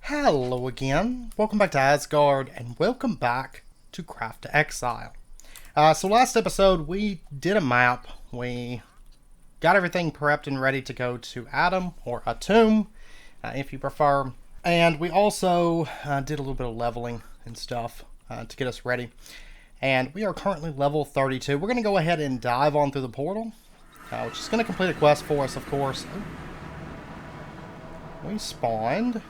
Hello again, welcome back to Asgard, and welcome back to Craft to Exile. So last episode we did a map, we got everything prepped and ready to go to Atum, or Atum, if you prefer, and we also did a little bit of leveling and stuff to get us ready. And we are currently level 32. We're going to go ahead and dive on through the portal, which is going to complete a quest for us, of course. We spawned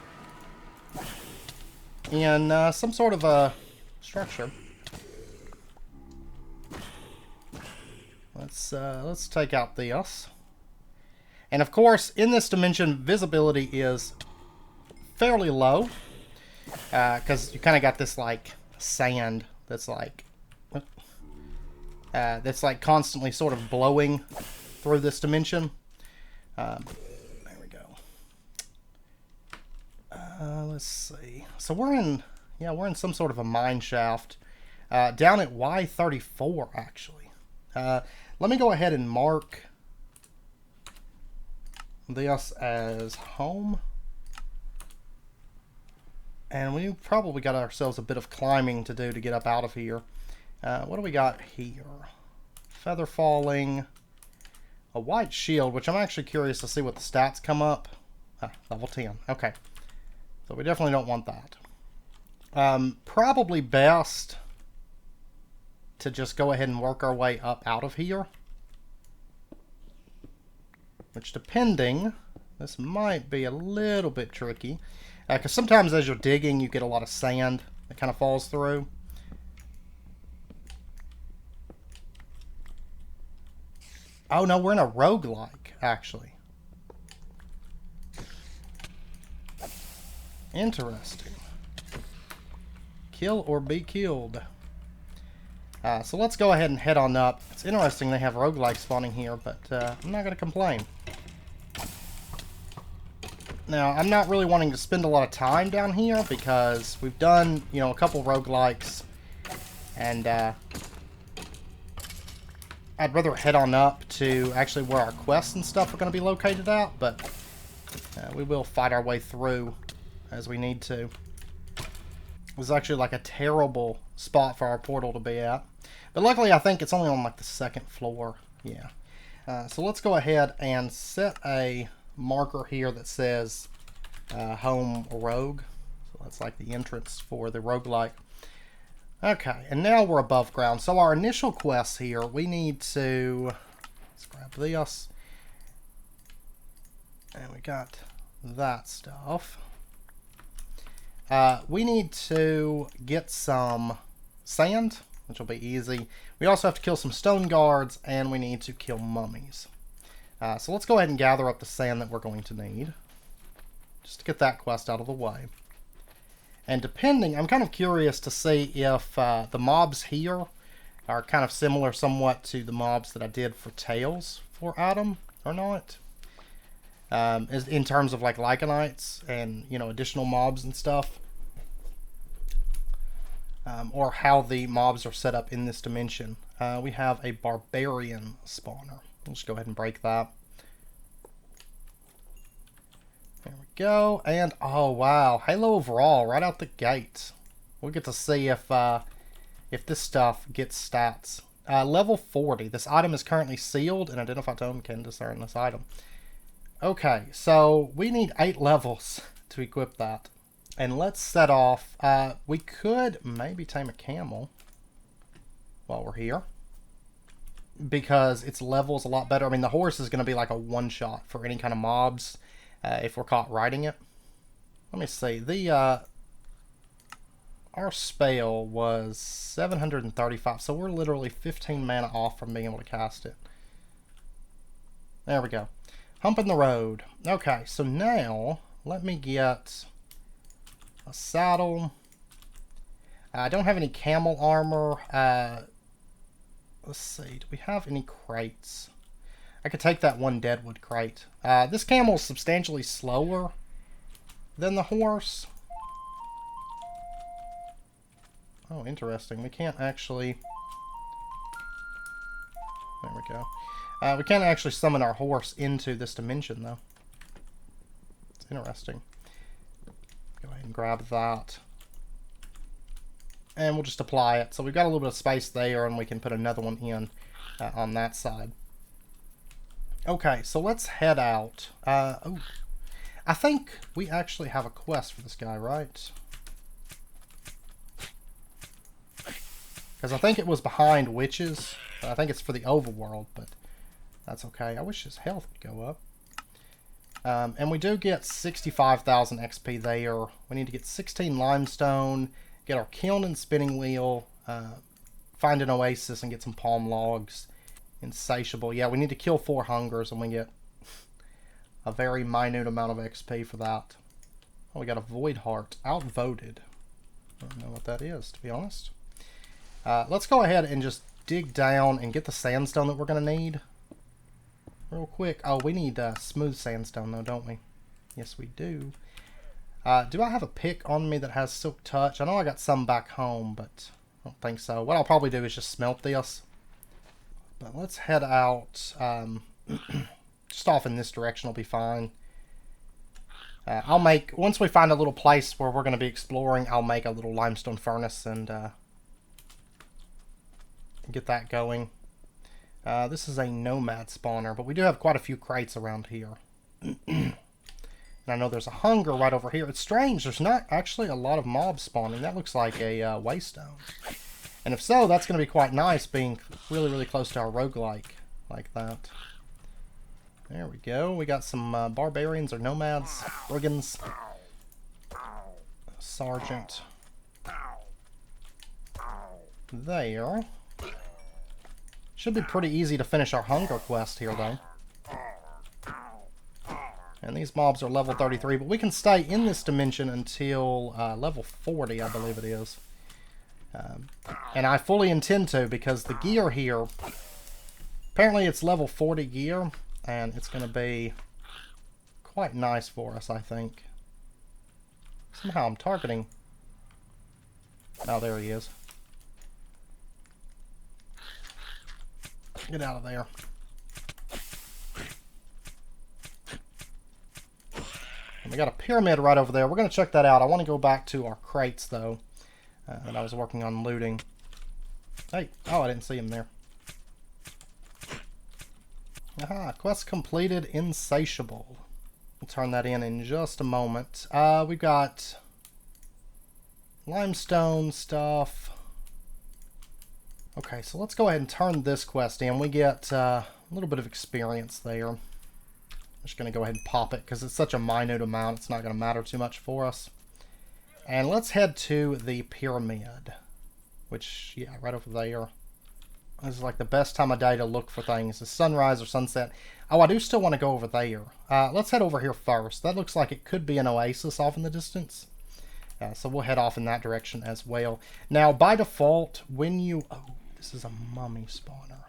in some sort of a structure. Let's take out this. And of course, in this dimension, visibility is fairly low because you kind of got this like sand that's like constantly sort of blowing through this dimension. There we go. Let's see. So we're in some sort of a mine shaft down at Y34 actually. Let me go ahead and mark this as home. And we probably got ourselves a bit of climbing to do to get up out of here. What do we got here? Feather falling. A white shield, which I'm actually curious to see what the stats come up. Level 10. Okay. So we definitely don't want that. Probably best to just go ahead and work our way up out of here. Which, depending, this might be a little bit tricky. Because sometimes as you're digging, you get a lot of sand that kind of falls through. Oh no, we're in a roguelike, actually. Interesting. Kill or be killed. So let's go ahead and head on up. It's interesting they have roguelike spawning here, but I'm not going to complain. Now, I'm not really wanting to spend a lot of time down here because we've done, a couple roguelikes, and I'd rather head on up to actually where our quests and stuff are going to be located at, but we will fight our way through as we need to. It was actually like a terrible spot for our portal to be at. But luckily, I think it's only on like the second floor. Yeah. So let's go ahead and set a marker here that says home rogue. So that's like the entrance for the roguelike. Okay, and now we're above ground. So our initial quest here, we need to... Let's grab this. And we got that stuff. We need to get some sand, which will be easy. We also have to kill some stone guards, and we need to kill mummies. So let's go ahead and gather up the sand that we're going to need, just to get that quest out of the way. And depending, I'm kind of curious to see if the mobs here are kind of similar somewhat to the mobs that I did for Tails for Atum, or not. In terms of like Lycanites and, additional mobs and stuff. Or how the mobs are set up in this dimension. We have a Barbarian Spawner. We'll just go ahead and break that. There we go. And, oh wow, Halo overall, right out the gate. We'll get to see if this stuff gets stats. Level 40. This item is currently sealed, and Identify Tome can discern this item. Okay, so we need 8 levels to equip that. And let's set off. We could maybe tame a camel while we're here, because its level's a lot better. I mean, the horse is going to be like a one-shot for any kind of mobs if we're caught riding it. Let me see. Our spell was 735, so we're literally 15 mana off from being able to cast it. There we go. Humping the road. Okay, so now let me get a saddle. I don't have any camel armor. Let's see. Do we have any crates? I could take that one deadwood crate. This camel is substantially slower than the horse. Oh, interesting. We can't actually... There we go. We can't actually summon our horse into this dimension, though. It's interesting. Go ahead and grab that. And we'll just apply it. So we've got a little bit of space there, and we can put another one in on that side. Okay, so let's head out. Oh, I think we actually have a quest for this guy, right? Because I think it was behind witches. I think it's for the overworld, but that's okay. I wish his health would go up. And we do get 65,000 XP there. We need to get 16 limestone, get our kiln and spinning wheel, find an oasis and get some palm logs. Insatiable. Yeah, we need to kill 4 hungers and we get a very minute amount of XP for that. Oh, we got a void heart. Outvoted. I don't know what that is, to be honest. Let's go ahead and just dig down and get the sandstone that we're going to need. Real quick. Oh, we need smooth sandstone, though, don't we? Yes, we do. Do I have a pick on me that has silk touch? I know I got some back home, but I don't think so. What I'll probably do is just smelt this. But let's head out. Just off in this direction will be fine. I'll make, once we find a little place where we're going to be exploring, I'll make a little limestone furnace and get that going. This is a nomad spawner, but we do have quite a few crates around here. And I know there's a hunger right over here. It's strange, there's not actually a lot of mobs spawning. That looks like a waystone. And if so, that's going to be quite nice, being really, really close to our roguelike like that. There we go. We got some barbarians or nomads, brigands, sergeant. There. Should be pretty easy to finish our hunger quest here, though. And these mobs are level 33, but we can stay in this dimension until level 40, I believe it is. And I fully intend to, because the gear here, apparently it's level 40 gear, and it's going to be quite nice for us, I think. Somehow I'm targeting... Oh, there he is. Get out of there. And we got a pyramid right over there. We're going to check that out. I want to go back to our crates, though, that I was working on looting. Hey, oh, I didn't see him there. Aha, quest completed, insatiable. We'll turn that in just a moment. We've got limestone stuff. Okay, so let's go ahead and turn this quest in. We get a little bit of experience there. I'm just going to go ahead and pop it because it's such a minute amount. It's not going to matter too much for us. And let's head to the pyramid, which, yeah, right over there. This is like the best time of day to look for things. It's sunrise or sunset. Oh, I do still want to go over there. Let's head over here first. That looks like it could be an oasis off in the distance. So we'll head off in that direction as well. Now, by default, when you... Oh, this is a mummy spawner.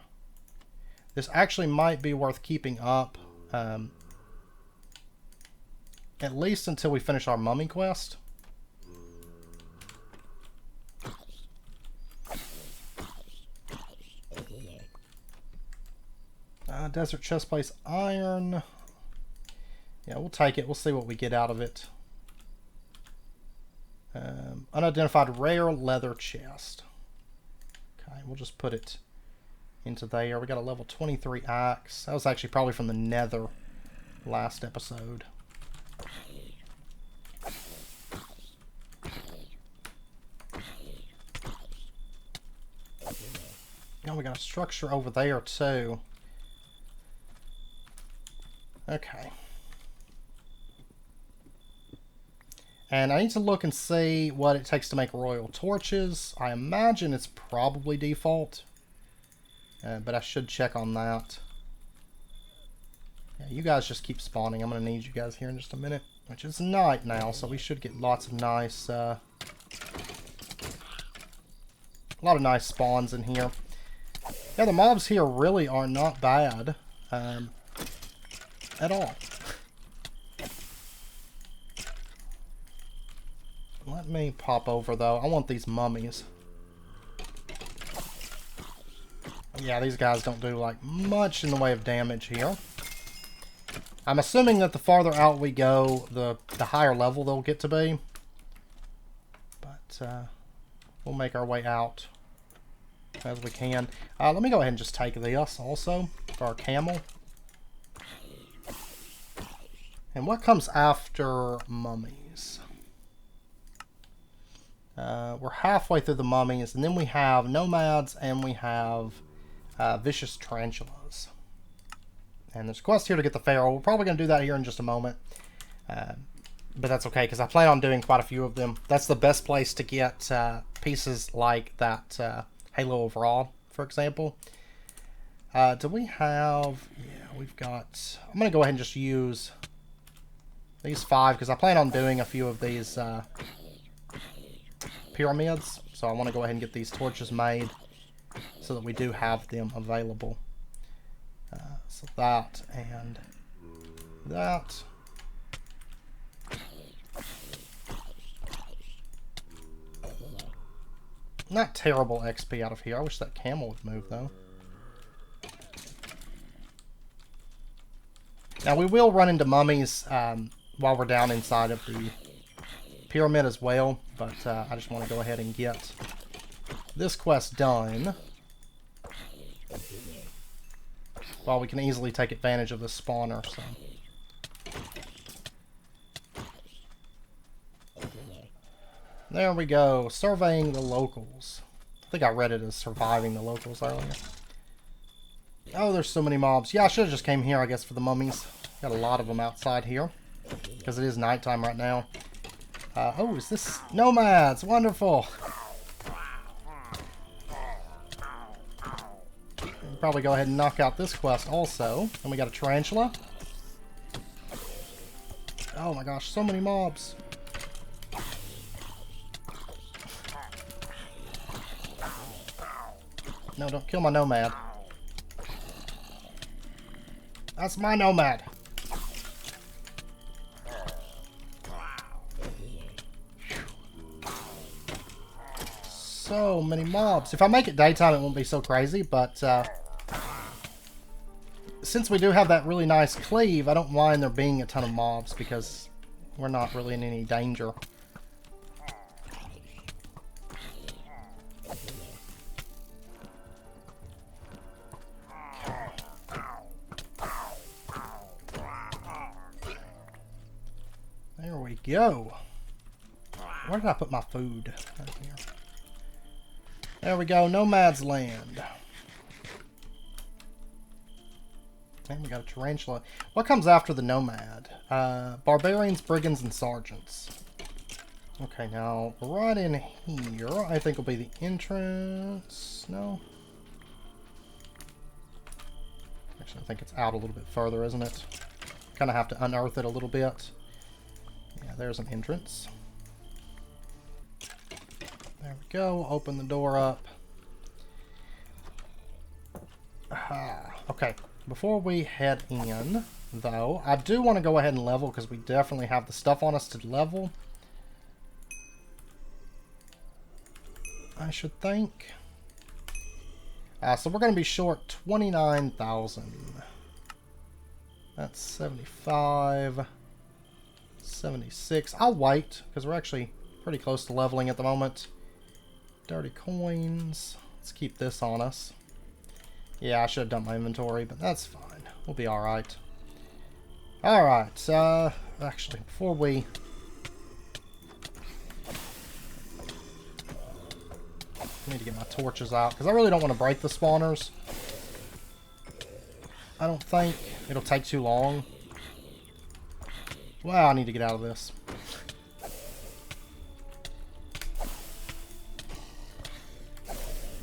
This actually might be worth keeping up. At least until we finish our mummy quest. Desert chestplate iron. Yeah, we'll take it. We'll see what we get out of it. Unidentified rare leather chest. Okay, we'll just put it into there. We got a level 23 axe. That was actually probably from the nether last episode. Oh, we got a structure over there too. Okay. And I need to look and see what it takes to make royal torches. I imagine it's probably default. But I should check on that. Yeah, you guys just keep spawning. I'm going to need you guys here in just a minute. Which is night now, so we should get lots of nice... a lot of nice spawns in here. Yeah, the mobs here really are not bad. At all. Let me pop over, though. I want these mummies. Yeah, these guys don't do, like, much in the way of damage here. I'm assuming that the farther out we go, the higher level they'll get to be. but we'll make our way out as we can. Let me go ahead and just take this also for our camel. And what comes after mummies? We're halfway through the mummies, and then we have nomads, and we have vicious tarantulas. And there's a quest here to get the feral. We're probably going to do that here in just a moment. But that's okay, because I plan on doing quite a few of them. That's the best place to get pieces like that Halo overall, for example. Do we have... Yeah, we've got... I'm going to go ahead and just use these 5, because I plan on doing a few of these pyramids. So I want to go ahead and get these torches made so that we do have them available. So that and that. Not terrible XP out of here. I wish that camel would move, though. Now, we will run into mummies while we're down inside of the pyramid as well, but I just want to go ahead and get this quest done while we can easily take advantage of this spawner. So. There we go. Surveying the locals. I think I read it as surviving the locals earlier. Oh, there's so many mobs. Yeah, I should have just came here, I guess, for the mummies. Got a lot of them outside here, because it is nighttime right now. Oh, is this nomads? Wonderful. We'll probably go ahead and knock out this quest also. And we got a tarantula. Oh my gosh, so many mobs. No, don't kill my nomad. That's my nomad. So many mobs. If I make it daytime, it won't be so crazy, but since we do have that really nice cleave, I don't mind there being a ton of mobs because we're not really in any danger. There we go. Where did I put my food? Right here. There we go, Nomad's Land. And we got a tarantula. What comes after the nomad? Barbarians, brigands, and sergeants. Okay, now right in here, I think will be the entrance. No? Actually, I think it's out a little bit further, isn't it? Kind of have to unearth it a little bit. Yeah, there's an entrance. There we go. Open the door up. Okay. Before we head in, though, I do want to go ahead and level because we definitely have the stuff on us to level. I should think. So we're going to be short 29,000. That's 75. 76. I'll wait because we're actually pretty close to leveling at the moment. Dirty coins. Let's keep this on us. Yeah, I should have done my inventory, but that's fine. We'll be alright. Alright, actually, before we... I need to get my torches out, because I really don't want to break the spawners. I don't think it'll take too long. Well, I need to get out of this.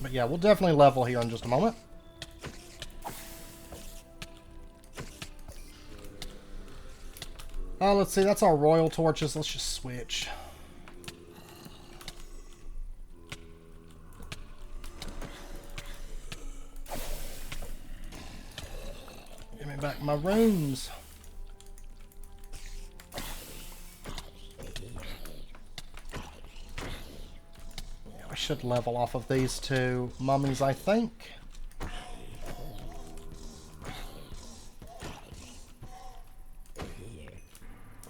But yeah, we'll definitely level here in just a moment. Let's see, that's our royal torches. Let's just switch. Give me back my rooms. Yeah, we should level off of these two mummies, I think.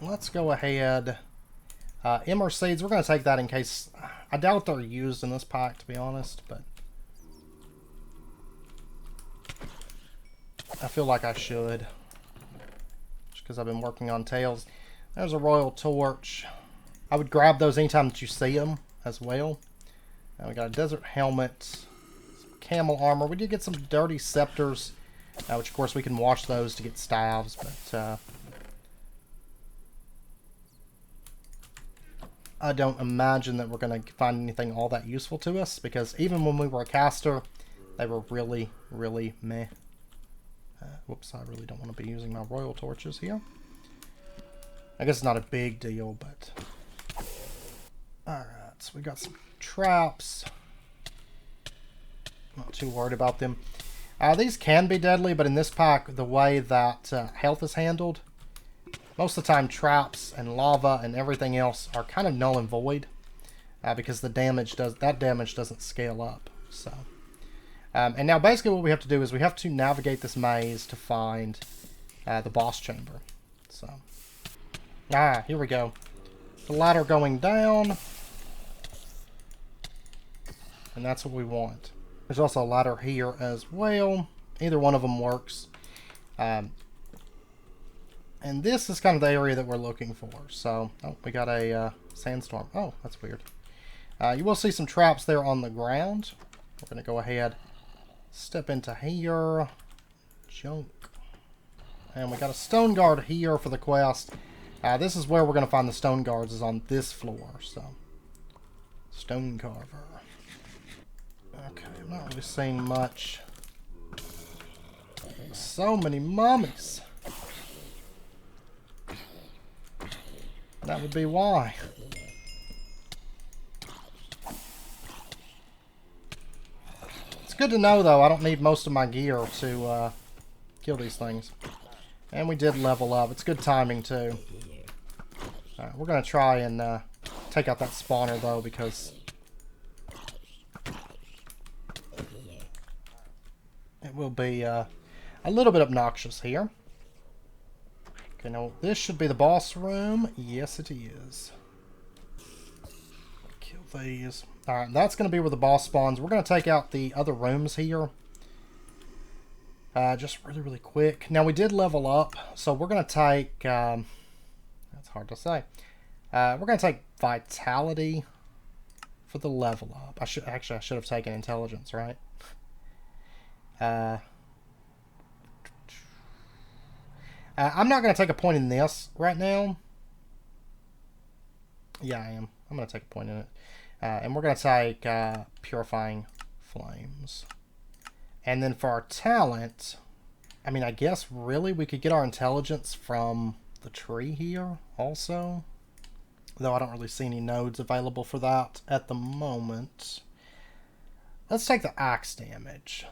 Let's go ahead. Emmer seeds, we're going to take that in case I doubt they're used in this pack, to be honest, but I feel like I should. Just because I've been working on tails. There's a Royal Torch. I would grab those anytime that you see them as well. We got a Desert Helmet, some Camel Armor. We did get some Dirty Scepters, which of course we can wash those to get staves, but I don't imagine that we're going to find anything all that useful to us, because even when we were a caster, they were really, really meh. Whoops, I really don't want to be using my Royal Torches here. I guess it's not a big deal, but... Alright, so we got some traps. Not too worried about them. These can be deadly, but in this pack, the way that health is handled, most of the time traps and lava and everything else are kind of null and void, because the damage doesn't scale up. So, and now basically what we have to do is we have to navigate this maze to find the boss chamber. So, here we go. The ladder going down, and that's what we want. There's also a ladder here as well. Either one of them works. And this is kind of the area that we're looking for. So, oh, we got a sandstorm. Oh, that's weird. You will see some traps there on the ground. We're going to go ahead, step into here. Junk. And we got a stone guard here for the quest. This is where we're going to find the stone guards, is on this floor. So, stone carver. Okay, I'm not really seeing much. So many mummies. That would be why. It's good to know, though, I don't need most of my gear to kill these things. And we did level up. It's good timing, too. Alright, we're going to try and take out that spawner, though, because it will be a little bit obnoxious here. Okay, now this should be the boss room. Yes, it is. Kill these. Alright, that's going to be where the boss spawns. We're going to take out the other rooms here. Just really, really quick. Now, we did level up, so we're going to take... that's hard to say. We're going to take Vitality for the level up. I should have taken Intelligence, right? I'm not going to take a point in this right now. Yeah, I am. I'm going to take a point in it. And we're going to take Purifying Flames. And then for our talent, I mean, I guess really we could get our intelligence from the tree here also. Though I don't really see any nodes available for that at the moment. Let's take the axe damage.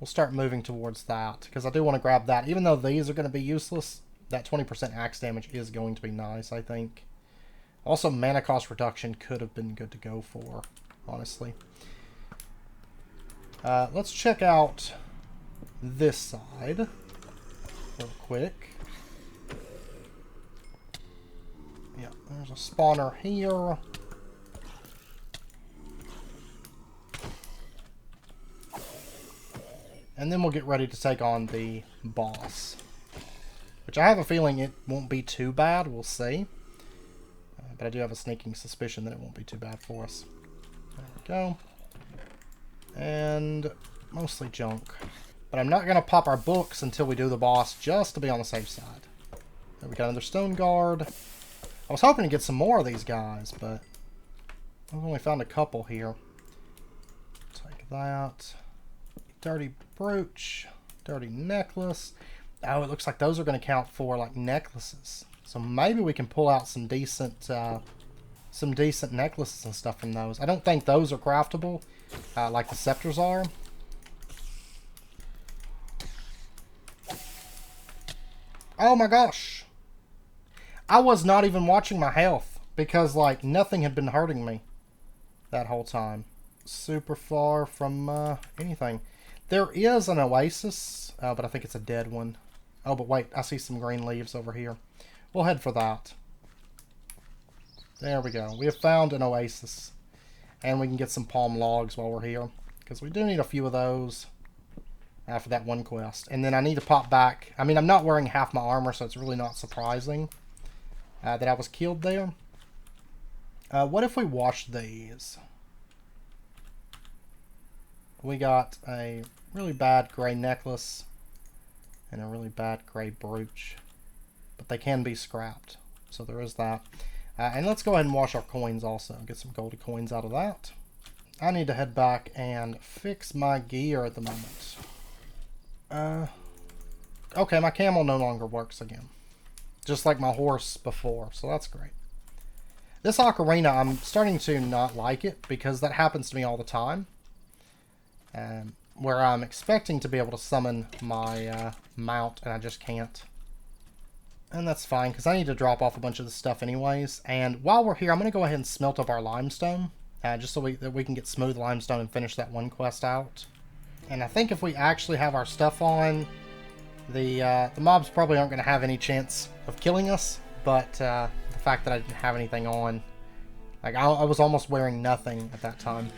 We'll start moving towards that, because I do want to grab that. Even though these are going to be useless, that 20% axe damage is going to be nice, I think. Also, mana cost reduction could have been good to go for, honestly. Let's check out this side real quick. Yeah, there's a spawner here. And then we'll get ready to take on the boss. Which I have a feeling it won't be too bad. We'll see. But I do have a sneaking suspicion that it won't be too bad for us. There we go. And mostly junk. But I'm not going to pop our books until we do the boss, just to be on the safe side. There we got another stone guard. I was hoping to get some more of these guys, but I've only found a couple here. Take that. Dirty brooch. Dirty necklace. Oh, it looks like those are going to count for like necklaces. So maybe we can pull out some decent necklaces and stuff from those. I don't think those are craftable, like the scepters are. Oh my gosh! I was not even watching my health because like nothing had been hurting me that whole time. Super far from anything. There is an oasis, but I think it's a dead one. Oh, but wait, I see some green leaves over here. We'll head for that. There we go. We have found an oasis. And we can get some palm logs while we're here, because we do need a few of those for that one quest. And then I need to pop back. I mean, I'm not wearing half my armor, so it's really not surprising that I was killed there. What if we wash these? We got a really bad gray necklace and a really bad gray brooch, but they can be scrapped, so there is that. And let's go ahead and wash our coins also, get some golden coins out of that. I need to head back and fix my gear at the moment. Okay, my camel no longer works again, just like my horse before, so that's great. This ocarina, I'm starting to not like it because that happens to me all the time. Where I'm expecting to be able to summon my mount and I just can't. And that's fine because I need to drop off a bunch of this stuff anyways. And while we're here, I'm going to go ahead and smelt up our limestone. Just so that we can get smooth limestone and finish that one quest out. And I think if we actually have our stuff on, the mobs probably aren't going to have any chance of killing us. But the fact that I didn't have anything on, like I was almost wearing nothing at that time.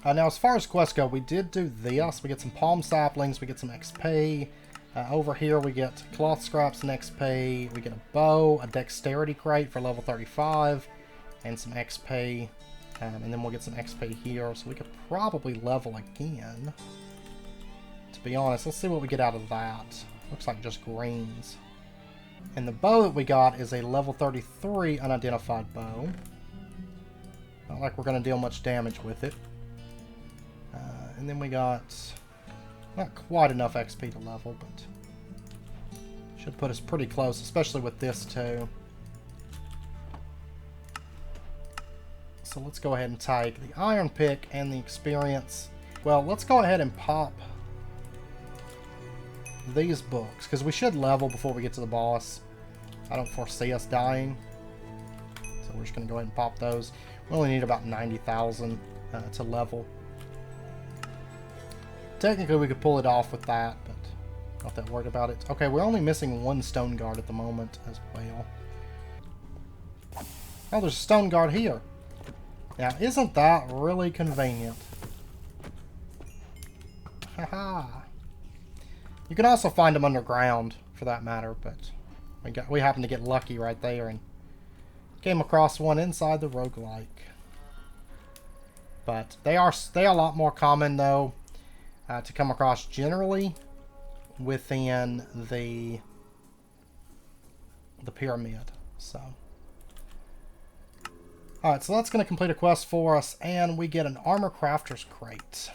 Now, as far as quests go, we did do this. We get some palm saplings, we get some XP. Over here, we get cloth scraps and XP. We get a bow, a dexterity crate for level 35, and some XP. And then we'll get some XP here, so we could probably level again. To be honest, let's see what we get out of that. Looks like just greens. And the bow that we got is a level 33 unidentified bow. Not like we're going to deal much damage with it. And then we got not quite enough XP to level, but should put us pretty close, especially with this too. So let's go ahead and take the iron pick and the experience. Well, let's go ahead and pop these books, because we should level before we get to the boss. I don't foresee us dying, so we're just going to go ahead and pop those. We only need about 90,000 to level. Technically, we could pull it off with that, but not that worried about it. Okay, we're only missing one stone guard at the moment as well. Oh, there's a stone guard here. Now, isn't that really convenient? Haha. You can also find them underground, for that matter, but we happened to get lucky right there and came across one inside the roguelike. But they are a lot more common, though, to come across generally within the pyramid. So, alright, so that's going to complete a quest for us, and we get an armor crafter's crate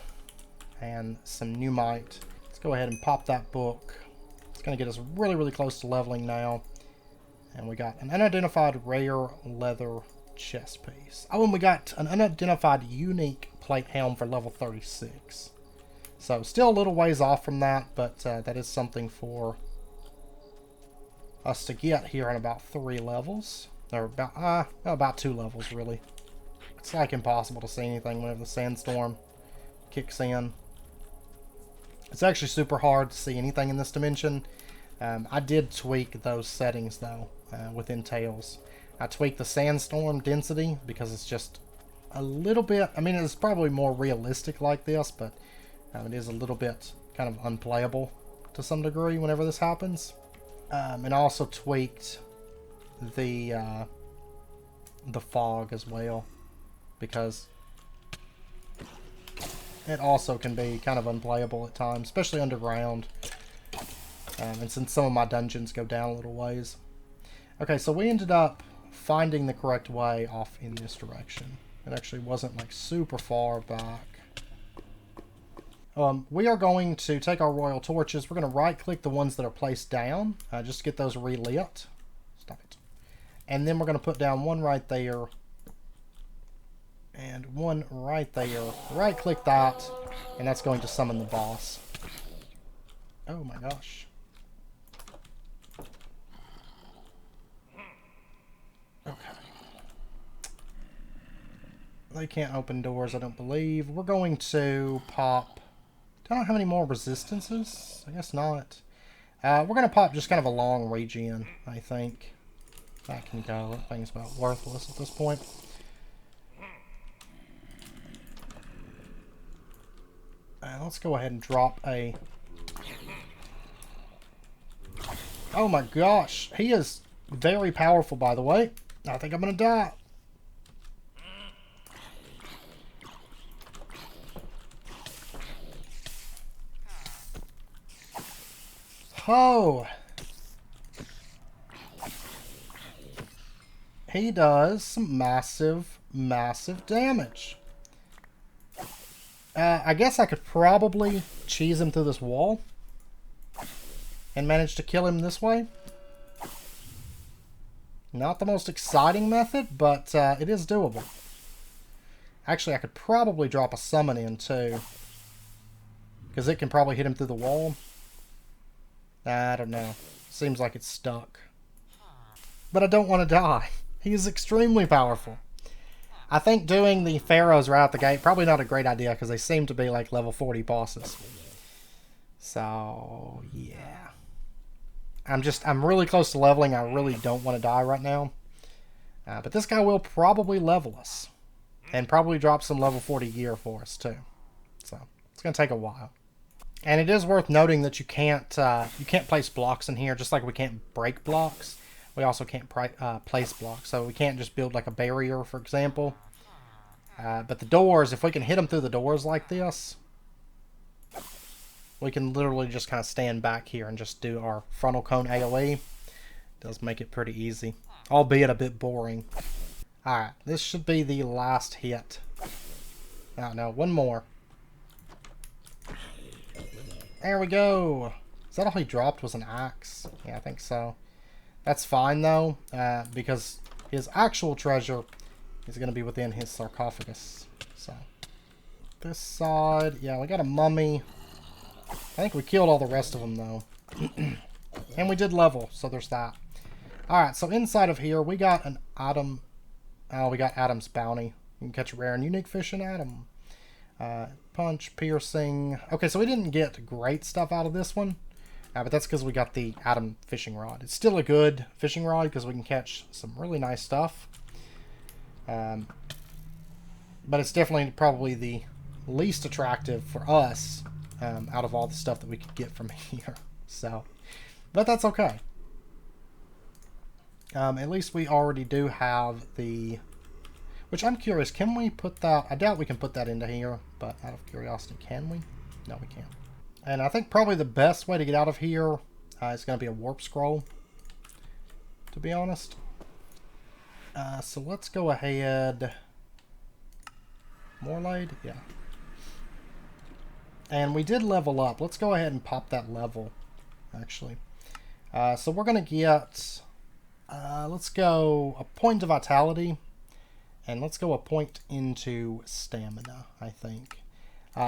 and some pneumite. Let's go ahead and pop that book. It's going to get us really, really close to leveling now. And we got an unidentified rare leather chest piece. Oh, and we got an unidentified unique plate helm for level 36. So, still a little ways off from that, but that is something for us to get here in about 3 levels. Or about 2 levels, really. It's like impossible to see anything whenever the sandstorm kicks in. It's actually super hard to see anything in this dimension. I did tweak those settings, though, within Tales. I tweaked the sandstorm density because it's just a little bit... I mean, it's probably more realistic like this, but it is a little bit kind of unplayable to some degree whenever this happens. And I also tweaked the fog as well, because it also can be kind of unplayable at times, especially underground. And since some of my dungeons go down a little ways. Okay, so we ended up finding the correct way off in this direction. It actually wasn't like super far back. We are going to take our royal torches. We're going to right click the ones that are placed down, just to get those relit. Stop it. And then we're going to put down one right there and one right there. Right click that, and that's going to summon the boss. Oh my gosh. Okay. They can't open doors, I don't believe. We're going to pop... Do I don't have any more resistances? I guess not. We're going to pop just kind of a long regen, I think. That can go. That thing's about worthless at this point. Let's go ahead and drop a... Oh my gosh. He is very powerful, by the way. I think I'm going to die. Oh. He does some massive, massive damage. I guess I could probably cheese him through this wall and manage to kill him this way. Not the most exciting method, but it is doable. Actually, I could probably drop a summon in too, because it can probably hit him through the wall. I don't know. Seems like it's stuck. But I don't want to die. He is extremely powerful. I think doing the pharaohs right out the gate, probably not a great idea, because they seem to be like level 40 bosses. So, yeah. I'm really close to leveling. I really don't want to die right now. But this guy will probably level us. And probably drop some level 40 gear for us, too. So, it's going to take a while. And it is worth noting that you can't place blocks in here, just like we can't break blocks. We also can't place blocks, so we can't just build like a barrier, for example. But the doors, if we can hit them through the doors like this, we can literally just kind of stand back here and just do our frontal cone AoE. Does make it pretty easy, albeit a bit boring. Alright, this should be the last hit. Oh no, one more. There we go. Is that all he dropped was an axe? Yeah, I think so. That's fine, though, because his actual treasure is going to be within his sarcophagus. So, this side, yeah, we got a mummy. I think we killed all the rest of them, though. And we did level, so there's that. Alright, so inside of here, we got an Atum. Oh, we got Atum's bounty. You can catch a rare and unique fish in Atum. Punch, piercing. Okay, so we didn't get great stuff out of this one. But that's because we got the Atum fishing rod. It's still a good fishing rod because we can catch some really nice stuff. But it's definitely probably the least attractive for us out of all the stuff that we could get from here. So, but that's okay. At least we already do have the... Which I'm curious, can we put that... I doubt we can put that into here, but out of curiosity, can we? No, we can't. And I think probably the best way to get out of here is going to be a warp scroll, to be honest. So let's go ahead. Morlade? Yeah. And we did level up. Let's go ahead and pop that level, actually. So we're going to get... let's go a point of vitality. And let's go a point into stamina, I think.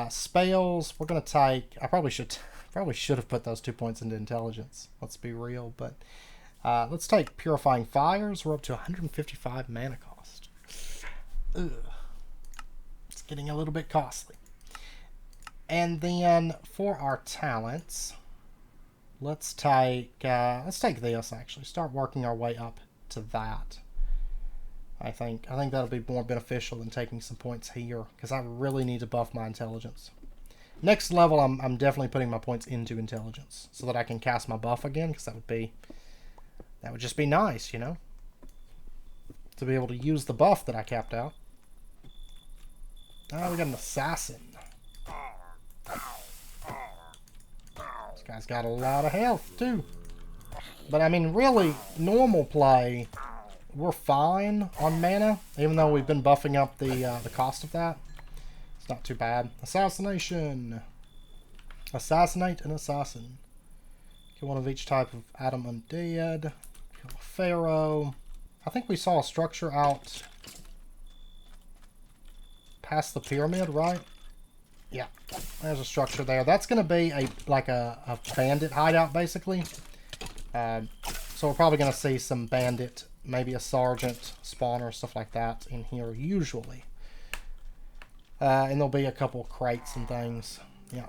Spells, we're going to take... I probably should have put those 2 points into intelligence. Let's be real. But let's take Purifying Fires. We're up to 155 mana cost. Ugh. It's getting a little bit costly. And then for our talents, let's take this, actually. Start working our way up to that. I think that'll be more beneficial than taking some points here, because I really need to buff my intelligence. Next level, I'm definitely putting my points into intelligence so that I can cast my buff again, because that would just be nice, you know, to be able to use the buff that I capped out. Oh, we got an assassin. This guy's got a lot of health too. But I mean, really, normal play, we're fine on mana, even though we've been buffing up the cost of that. It's not too bad. Assassination. Assassinate an assassin. Kill one of each type of Atum undead. Kill a pharaoh. I think we saw a structure out past the pyramid, right? Yeah, there's a structure there. That's going to be a bandit hideout, basically. So we're probably going to see some bandit, maybe a sergeant, spawner, stuff like that in here, usually. And there'll be a couple crates and things. Yeah.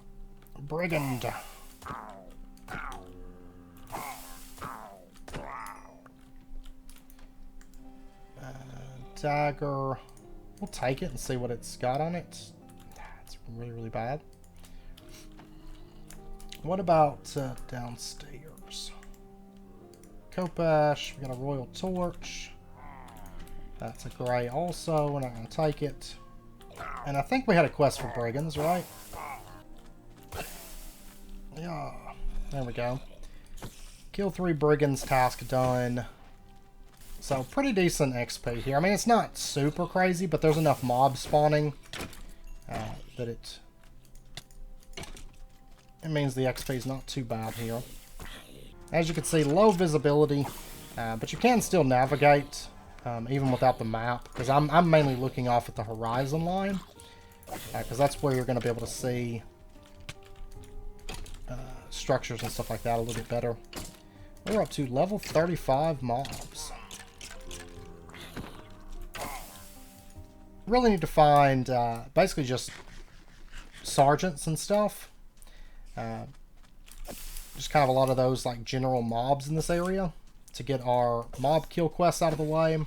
Brigand. Dagger. We'll take it and see what it's got on it. It's really, really bad. What about downstairs? Kopesh, we got a Royal Torch. That's a gray also, we're not going to take it. And I think we had a quest for brigands, right? Yeah, there we go. Kill 3 brigands, task done. So, pretty decent XP here. I mean, it's not super crazy, but there's enough mobs spawning that it means the XP is not too bad here. As you can see, low visibility, but you can still navigate even without the map, because I'm mainly looking off at the horizon line, because that's where you're going to be able to see structures and stuff like that a little bit better. We're up to level 35 mobs. Really need to find basically just sergeants and stuff. Just kind of a lot of those like general mobs in this area to get our mob kill quests out of the way.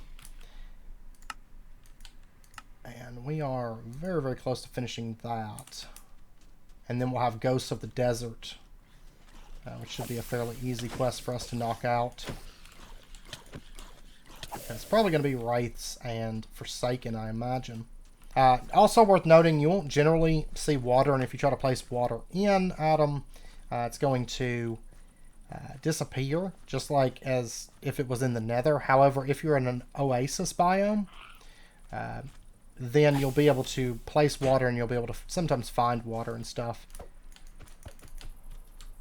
And we are very, very close to finishing that. And then we'll have Ghosts of the Desert, which should be a fairly easy quest for us to knock out. It's probably going to be Wraiths and Forsaken, I imagine. Also worth noting, you won't generally see water, and if you try to place water in Atum, it's going to disappear, just like as if it was in the Nether. However, if you're in an oasis biome, then you'll be able to place water, and you'll be able to sometimes find water and stuff.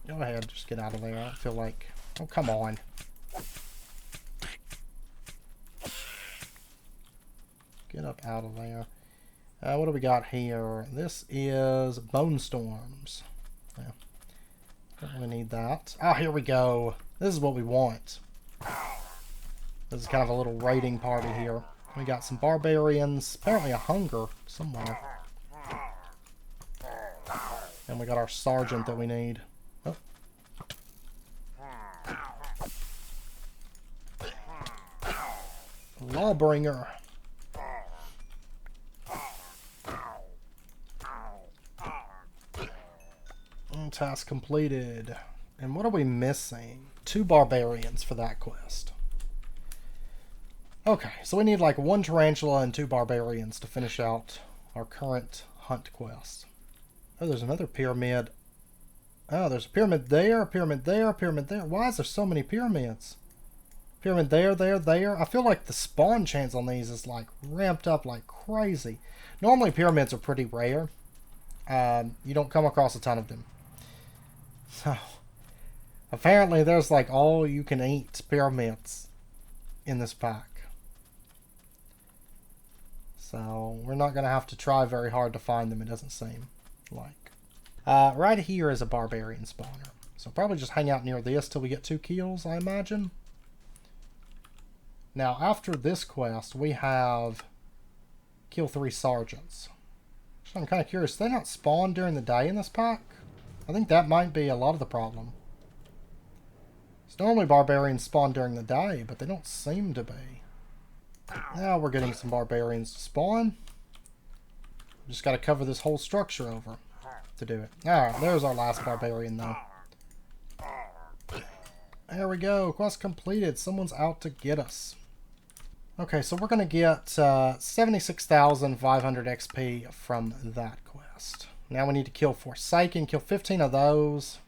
Go ahead, just get out of there. I feel like... Oh, come on. Get up out of there. What do we got here? This is Bone Storms. Yeah. Don't really need that. Ah, here we go. This is what we want. This is kind of a little raiding party here. We got some barbarians. Apparently a hunger somewhere. And we got our sergeant that we need. Oh. Lawbringer. Task completed. And what are we missing? 2 barbarians for that quest. Okay, so we need like 1 tarantula and 2 barbarians to finish out our current hunt quest. Oh, there's another pyramid. Oh, there's a pyramid there, a pyramid there, a pyramid there. Why is there so many pyramids? Pyramid there, there, there. I feel like the spawn chance on these is like ramped up like crazy. Normally pyramids are pretty rare. You don't come across a ton of them. So, apparently there's like all you can eat pyramids in this pack. So, we're not going to have to try very hard to find them, it doesn't seem like. Right here is a Barbarian Spawner. So, probably just hang out near this till we get 2 kills, I imagine. Now, after this quest, we have kill 3 Sergeants. So I'm kind of curious, do they not spawn during the day in this pack? I think that might be a lot of the problem. It's normally barbarians spawn during the day, but they don't seem to be. Now we're getting some barbarians to spawn. Just got to cover this whole structure over to do it. Alright, there's our last barbarian though. There we go, quest completed. Someone's out to get us. Okay, so we're going to get 76,500 XP from that quest. Now we need to kill Forsaken, kill 15 of those,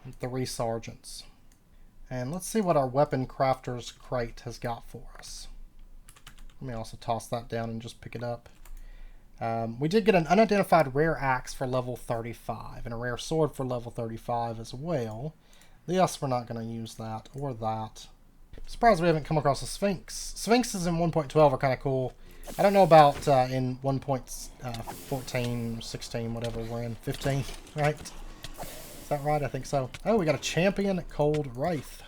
and 3 Sergeants. And let's see what our Weapon Crafter's crate has got for us. Let me also toss that down and just pick it up. We did get an unidentified rare axe for level 35, and a rare sword for level 35 as well. Yes, we're not going to use that, or that. I'm surprised we haven't come across a Sphinx. Sphinxes in 1.12 are kind of cool. I don't know about in 1.14, 16, whatever we're in. 15, right? Is that right? I think so. Oh, we got a champion Cold Wraith.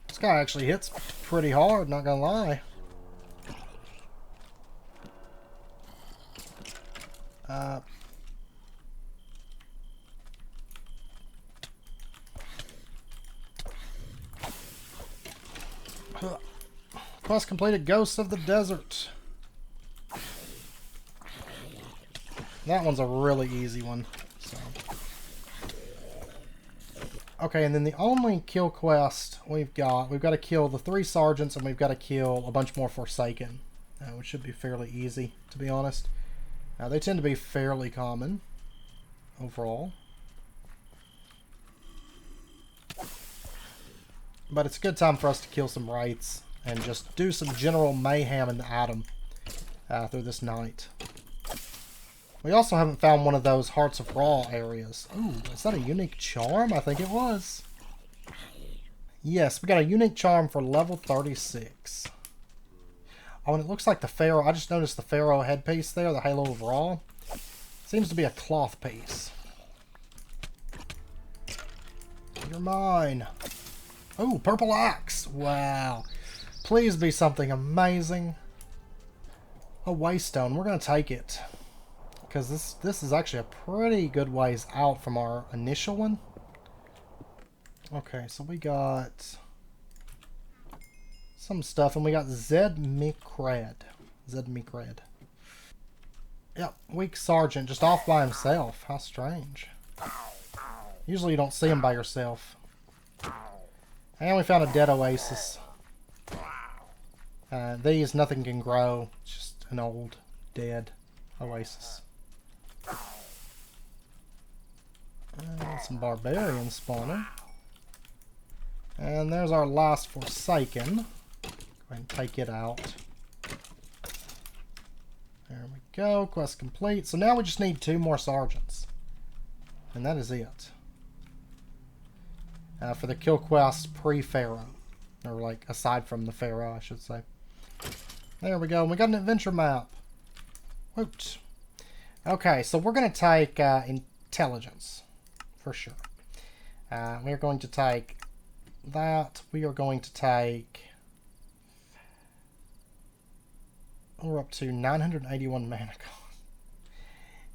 This guy actually hits pretty hard, not gonna lie. Quest completed, Ghosts of the Desert. That one's a really easy one. So. Okay, and then the only kill quest we've got to kill the 3 sergeants, and we've got to kill a bunch more Forsaken, which should be fairly easy, to be honest. They tend to be fairly common overall. But it's a good time for us to kill some Wraiths and just do some general mayhem in the Atum through this night. We also haven't found one of those Hearts of Raw areas. Ooh, is that a unique charm? I think it was. Yes, we got a unique charm for level 36. Oh, and it looks like the Pharaoh. I just noticed the Pharaoh headpiece there, the Halo of Raw. Seems to be a cloth piece. You're mine. Oh, purple axe. Wow. Please be something amazing. A waystone. We're going to take it. Because this is actually a pretty good ways out from our initial one. Okay, so we got some stuff, and we got Zed Mikred. Yep, weak sergeant, just off by himself. How strange. Usually you don't see him by yourself. And we found a dead oasis. These, nothing can grow. It's just an old, dead oasis. Some Barbarian Spawner. And there's our last Forsaken. Go ahead and take it out. There we go. Quest complete. So now we just need 2 more sergeants. And that is it. For the kill quest pre-Pharaoh. Or like aside from the Pharaoh, I should say. There we go. We got an adventure map. Whoops. Okay, so we're going to take intelligence. For sure. We're going to take that. We are going to take... We're up to 981 mana cost.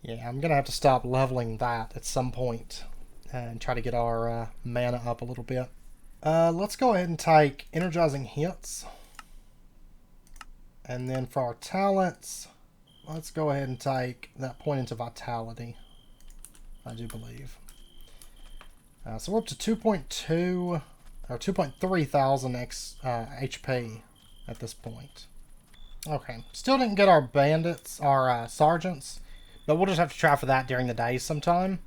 Yeah, I'm going to have to stop leveling that at some point and try to get our mana up a little bit. Let's go ahead and take Energizing Hits. And then for our talents, let's go ahead and take that point into Vitality, I do believe. So we're up to 2.2 or 2.3 thousand HP at this point. Okay, still didn't get our bandits, our sergeants, but we'll just have to try for that during the day sometime.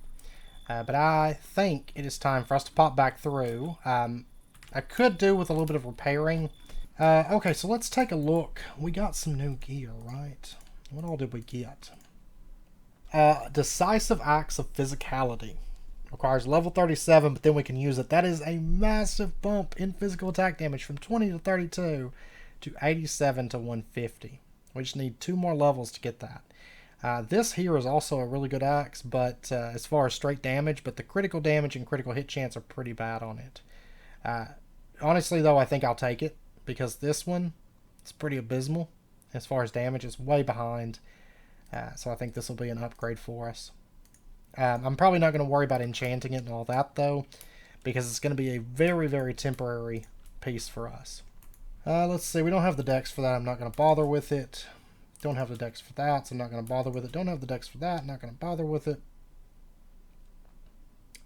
But I think it is time for us to pop back through. I could do with a little bit of repairing. Okay, so let's take a look. We got some new gear, right? What all did we get? Decisive Acts of Physicality. Requires level 37, but then we can use it. That is a massive bump in physical attack damage from 20 to 32 to 87 to 150. We just need 2 more levels to get that. This here is also a really good axe, but as far as straight damage, but the critical damage and critical hit chance are pretty bad on it. Honestly, though, I think I'll take it, because this one is pretty abysmal. As far as damage, it's way behind. So I think this will be an upgrade for us. I'm probably not going to worry about enchanting it and all that, though, because it's going to be a very, very temporary piece for us. Let's see, we don't have the dex for that. I'm not going to bother with it. Don't have the dex for that, so I'm not going to bother with it. Don't have the dex for that, not going to bother with it.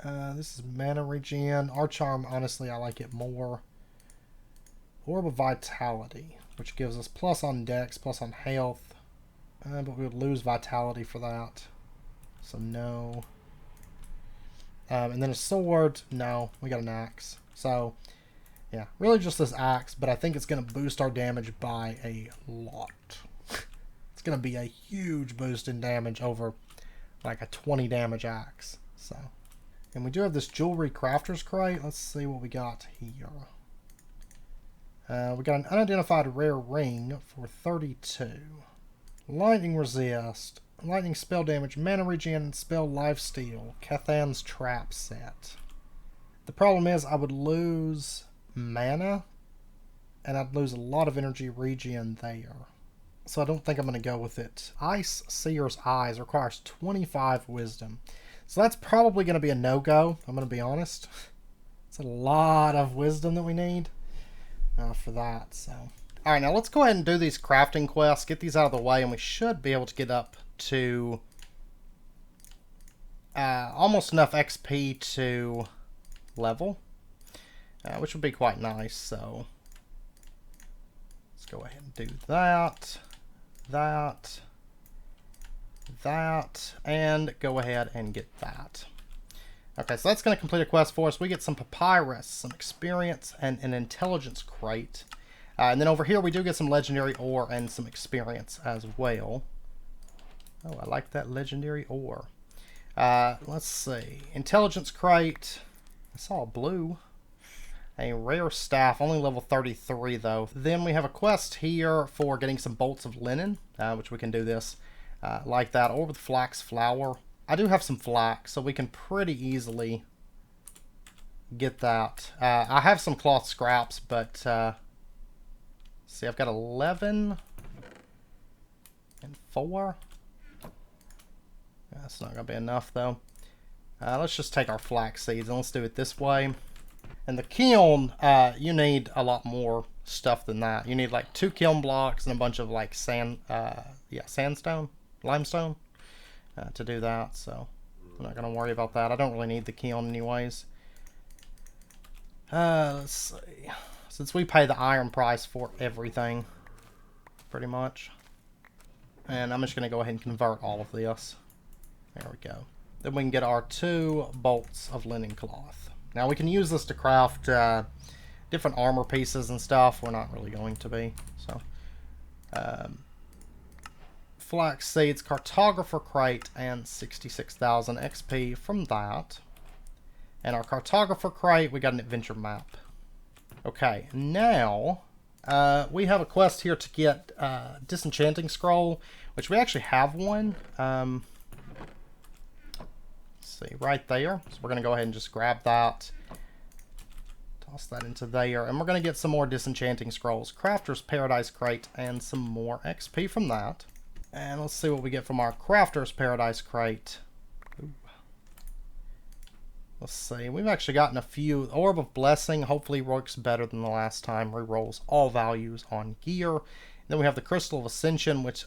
This is mana regen. Our charm, honestly, I like it more. Orb of Vitality, which gives us plus on dex, plus on health. But we would lose vitality for that. So no. And then a sword. No, we got an axe. So, yeah, really just this axe, but I think it's going to boost our damage by a lot. It's going to be a huge boost in damage over like a 20 damage axe. So, and we do have this jewelry crafter's crate. Let's see what we got here. We got an unidentified rare ring for 32. Lightning resist, lightning spell damage, mana regen, spell lifesteal, Cathan's trap set. The problem is I would lose mana, and I'd lose a lot of energy regen there. So I don't think I'm going to go with it. Ice Seer's Eyes requires 25 wisdom. So that's probably going to be a no-go, I'm going to be honest. It's a lot of wisdom that we need for that, so... Alright, now let's go ahead and do these crafting quests, get these out of the way, and we should be able to get up to almost enough XP to level, which would be quite nice. So let's go ahead and do that, and go ahead and get that. Okay, so that's going to complete a quest for us. We get some papyrus, some experience, and an intelligence crate. And then over here we do get some legendary ore and some experience as well. Oh, I like that legendary ore. Let's see. Intelligence crate. I saw blue. A rare staff, only level 33 though. Then we have a quest here for getting some bolts of linen, which we can do this like that, or with flax flour. I do have some flax, so we can pretty easily get that. I have some cloth scraps, but see, I've got 11 and 4. That's not going to be enough, though. Let's just take our flax seeds, and let's do it this way. And the kiln, you need a lot more stuff than that. You need like 2 kiln blocks and a bunch of like sandstone, limestone. To do that, so I'm not going to worry about that. I don't really need the kiln anyways. Let's see. Since we pay the iron price for everything, pretty much. And I'm just going to go ahead and convert all of this. There we go. Then we can get our 2 bolts of linen cloth. Now we can use this to craft different armor pieces and stuff. We're not really going to be, so... flax seeds, cartographer crate, and 66,000 XP from that. And our cartographer crate, we got an adventure map. Okay, now we have a quest here to get disenchanting scroll, which we actually have one. Let's see, right there. So we're going to go ahead and just grab that. Toss that into there. And we're going to get some more disenchanting scrolls. Crafter's Paradise crate, and some more XP from that. And let's see what we get from our Crafter's Paradise crate. Ooh. Let's see. We've actually gotten a few. Orb of Blessing hopefully works better than the last time. Rerolls all values on gear. Then we have the Crystal of Ascension, which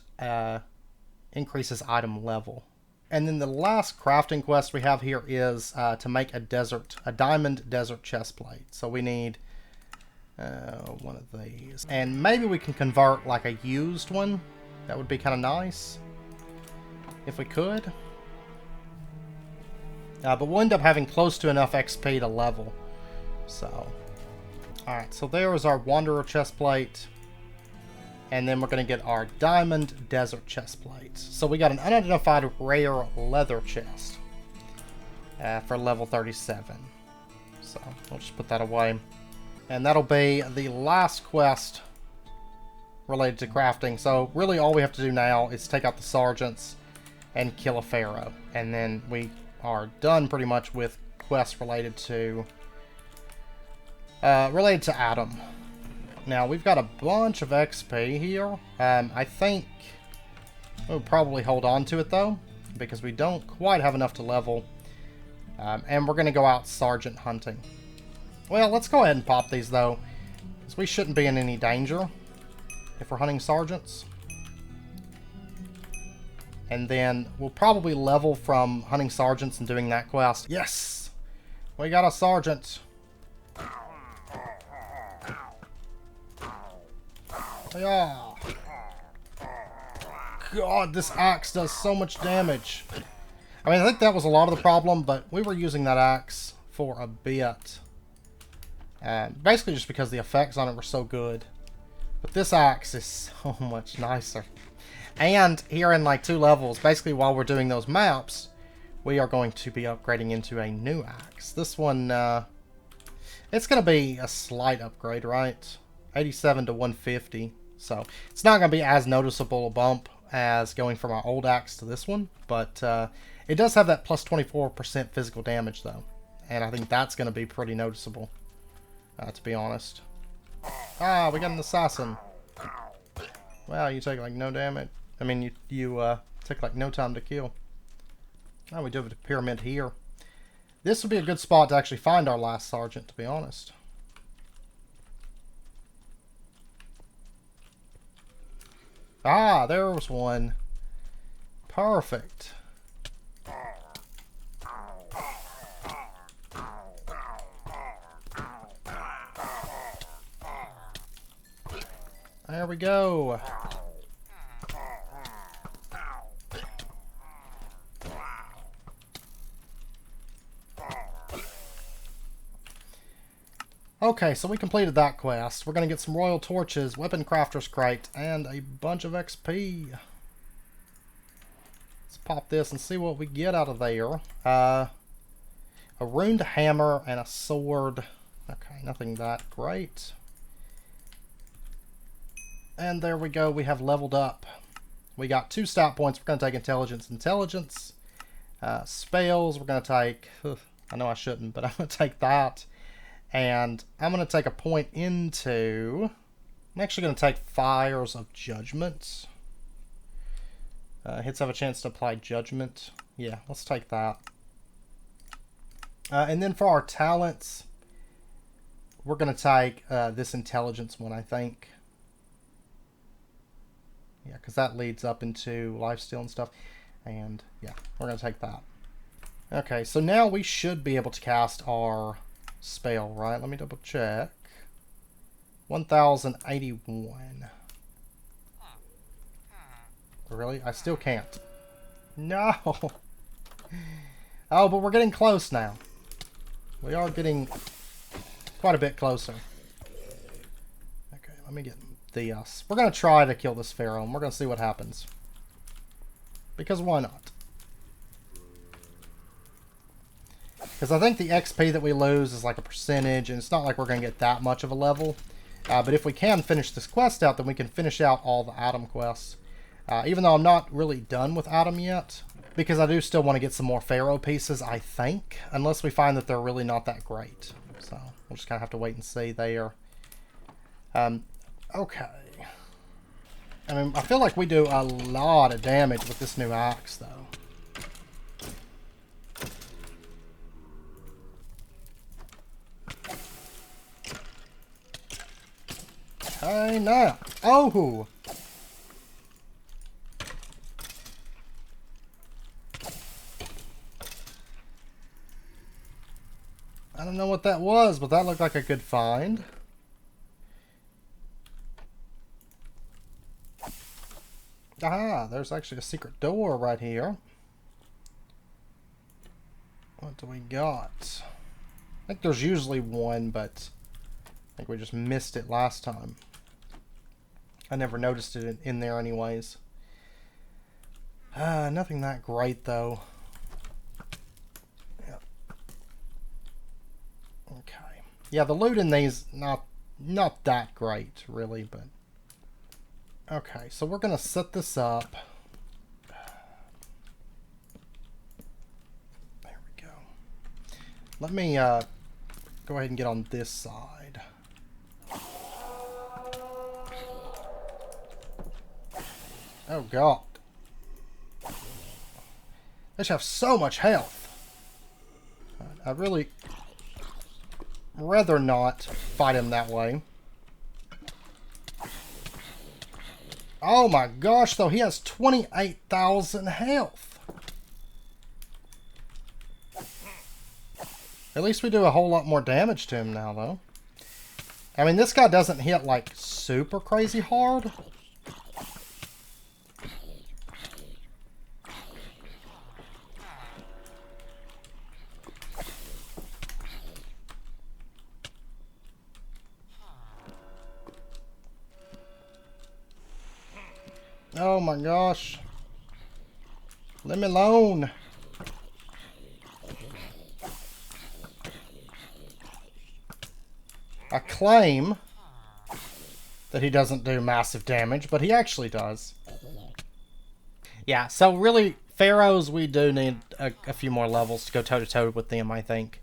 increases item level. And then the last crafting quest we have here is to make a diamond desert chestplate. So we need one of these. And maybe we can convert like a used one. That would be kind of nice, if we could. But we'll end up having close to enough XP to level. So, alright, so there is our Wanderer chestplate. And then we're going to get our Diamond Desert chestplate. So we got an unidentified rare leather chest for level 37. So, we'll just put that away. And that'll be the last quest related to crafting. So really all we have to do now is take out the sergeants and kill a pharaoh, and then we are done pretty much with quests related to Atum. Now we've got a bunch of XP here. I think we'll probably hold on to it though, because we don't quite have enough to level, and we're going to go out sergeant hunting. Well, let's go ahead and pop these though, because we shouldn't be in any danger if we're hunting sergeants. And then we'll probably level from hunting sergeants and doing that quest. Yes! We got a sergeant. Yeah. God, this axe does so much damage. I mean, I think that was a lot of the problem, but we were using that axe for a bit. Basically just because the effects on it were so good. But this axe is so much nicer. And here in like 2 levels, basically while we're doing those maps, we are going to be upgrading into a new axe. This one, it's going to be a slight upgrade, right? 87 to 150. So it's not going to be as noticeable a bump as going from our old axe to this one. But it does have that plus 24% physical damage though. And I think that's going to be pretty noticeable, to be honest. Ah, we got an assassin. Wow, you take like no damage. I mean, you take like no time to kill. Oh, we do have a pyramid here. This would be a good spot to actually find our last sergeant, to be honest. Ah, there was one. Perfect. There we go. Okay, so we completed that quest. We're going to get some royal torches, weapon crafter's crate, and a bunch of XP. Let's pop this and see what we get out of there. A runed hammer and a sword. Okay, nothing that great. And there we go, we have leveled up. We got 2 stat points. We're going to take intelligence. Spells, we're going to take... I know I shouldn't, but I'm going to take that. And I'm going to take a point into... I'm actually going to take Fires of Judgment. Hits have a chance to apply Judgment. Yeah, let's take that. And then for our talents, we're going to take this intelligence one, I think. Yeah, because that leads up into lifesteal and stuff. And yeah, we're going to take that. Okay, so now we should be able to cast our spell, right? Let me double check. 1081. Really? I still can't. No! Oh, but we're getting close now. We are getting quite a bit closer. Okay, let me get this. We're going to try to kill this pharaoh, and we're going to see what happens. Because why not? Because I think the XP that we lose is like a percentage, and it's not like we're going to get that much of a level. But if we can finish this quest out, then we can finish out all the Atum quests. Even though I'm not really done with Atum yet, because I do still want to get some more pharaoh pieces, I think. Unless we find that they're really not that great. So, we'll just kind of have to wait and see there. Okay. I mean, I feel like we do a lot of damage with this new axe, though. Hey, now. Oh! I don't know what that was, but that looked like a good find. Ah, there's actually a secret door right here. What do we got? I think there's usually one, but I think we just missed it last time. I never noticed it in there anyways. Nothing that great though. Yep. Okay. Yeah, the loot in these not that great really, but okay, so we're gonna set this up. There we go. Let me go ahead and get on this side. Oh god. They should have so much health. I'd really rather not fight him that way. Oh my gosh, though, he has 28,000 health. At least we do a whole lot more damage to him now, though. I mean, this guy doesn't hit, like, super crazy hard. Oh my gosh. Leave me alone. I claim that he doesn't do massive damage, but he actually does. Yeah, so really, pharaohs, we do need a few more levels to go toe-to-toe with them, I think.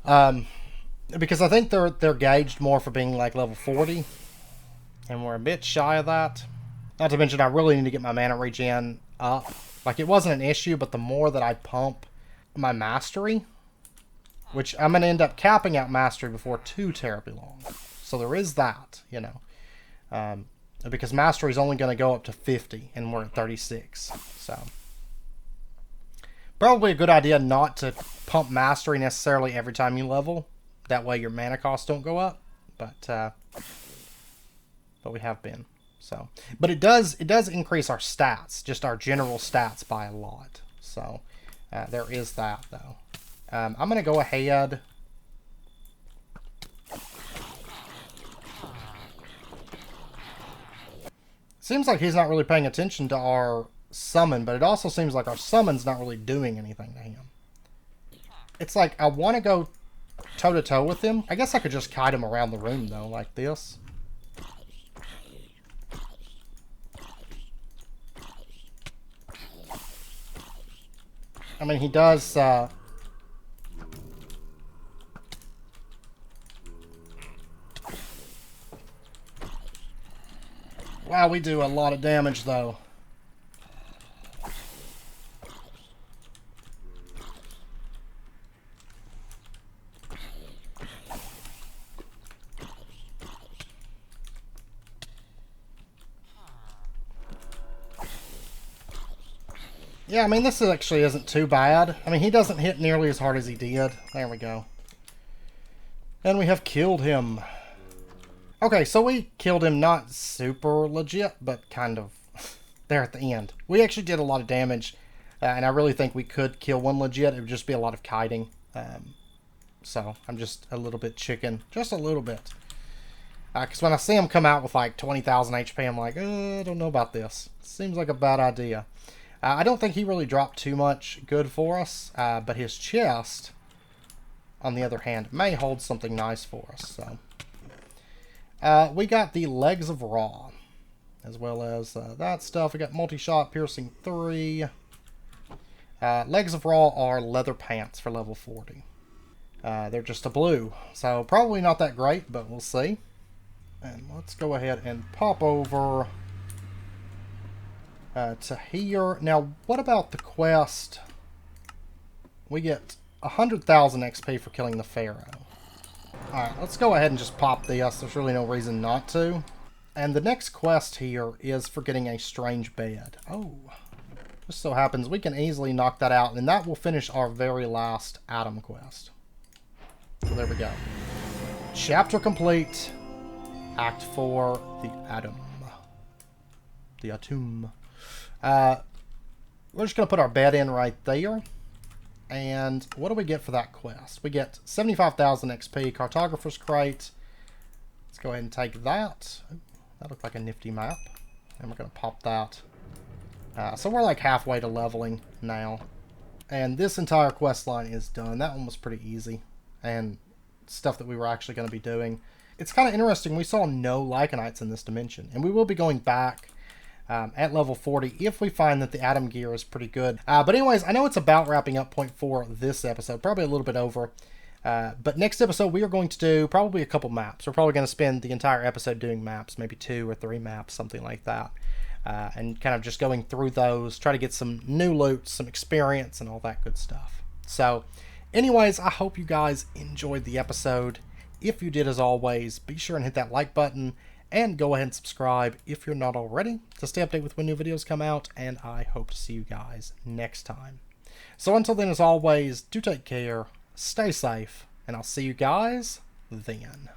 Because I think they're gauged more for being like level 40. And we're a bit shy of that. Not to mention, I really need to get my mana regen up. Like, it wasn't an issue, but the more that I pump my mastery, which I'm going to end up capping out mastery before too terribly long. So there is that, you know. Because mastery is only going to go up to 50, and we're at 36. So, probably a good idea not to pump mastery necessarily every time you level. That way your mana costs don't go up. But, but we have been. So, but it does increase our stats, just our general stats by a lot. So there is that though. I'm going to go ahead. Seems like he's not really paying attention to our summon, but it also seems like our summon's not really doing anything to him. It's like I want to go toe-to-toe with him. I guess I could just kite him around the room, though, like this. I mean, he does... Wow, we do a lot of damage, though. Yeah, I mean, this actually isn't too bad. I mean, he doesn't hit nearly as hard as he did. There we go. And we have killed him. Okay, so we killed him not super legit, but kind of there at the end. We actually did a lot of damage, and I really think we could kill one legit. It would just be a lot of kiting. So I'm just a little bit chicken. Just a little bit. Because when I see him come out with like 20,000 HP, I'm like, I don't know about this. Seems like a bad idea. I don't think he really dropped too much good for us, but his chest, on the other hand, may hold something nice for us. So we got the Legs of Ra, as well as that stuff. We got multi-shot, piercing 3. Legs of Ra are leather pants for level 40. They're just a blue, so probably not that great, but we'll see. And let's go ahead and pop over to here. Now, what about the quest? We get 100,000 XP for killing the Pharaoh. Alright, let's go ahead and just pop this. There's really no reason not to. And the next quest here is for getting a strange bed. Oh, just so happens we can easily knock that out, and that will finish our very last Atum quest. So there we go. Chapter complete. Act 4, the Atum. The Atum. We're just going to put our bed in right there. And what do we get for that quest? We get 75,000 XP, Cartographer's Crate. Let's go ahead and take that. Ooh, that looked like a nifty map. And we're going to pop that. So we're like halfway to leveling now. And this entire quest line is done. That one was pretty easy. And stuff that we were actually going to be doing. It's kind of interesting. We saw no Lycanites in this dimension. And we will be going back at level 40 if we find that the Atum gear is pretty good. But anyways, I know it's about wrapping up point 4 this episode. Probably a little bit over. But next episode, we are going to do probably a couple maps. We're probably going to spend the entire episode doing maps. Maybe 2 or 3 maps, something like that. And kind of just going through those. Try to get some new loot, some experience, and all that good stuff. So anyways, I hope you guys enjoyed the episode. If you did, as always, be sure and hit that like button. And go ahead and subscribe if you're not already to stay updated with when new videos come out. And I hope to see you guys next time. So until then, as always, do take care, stay safe, and I'll see you guys then.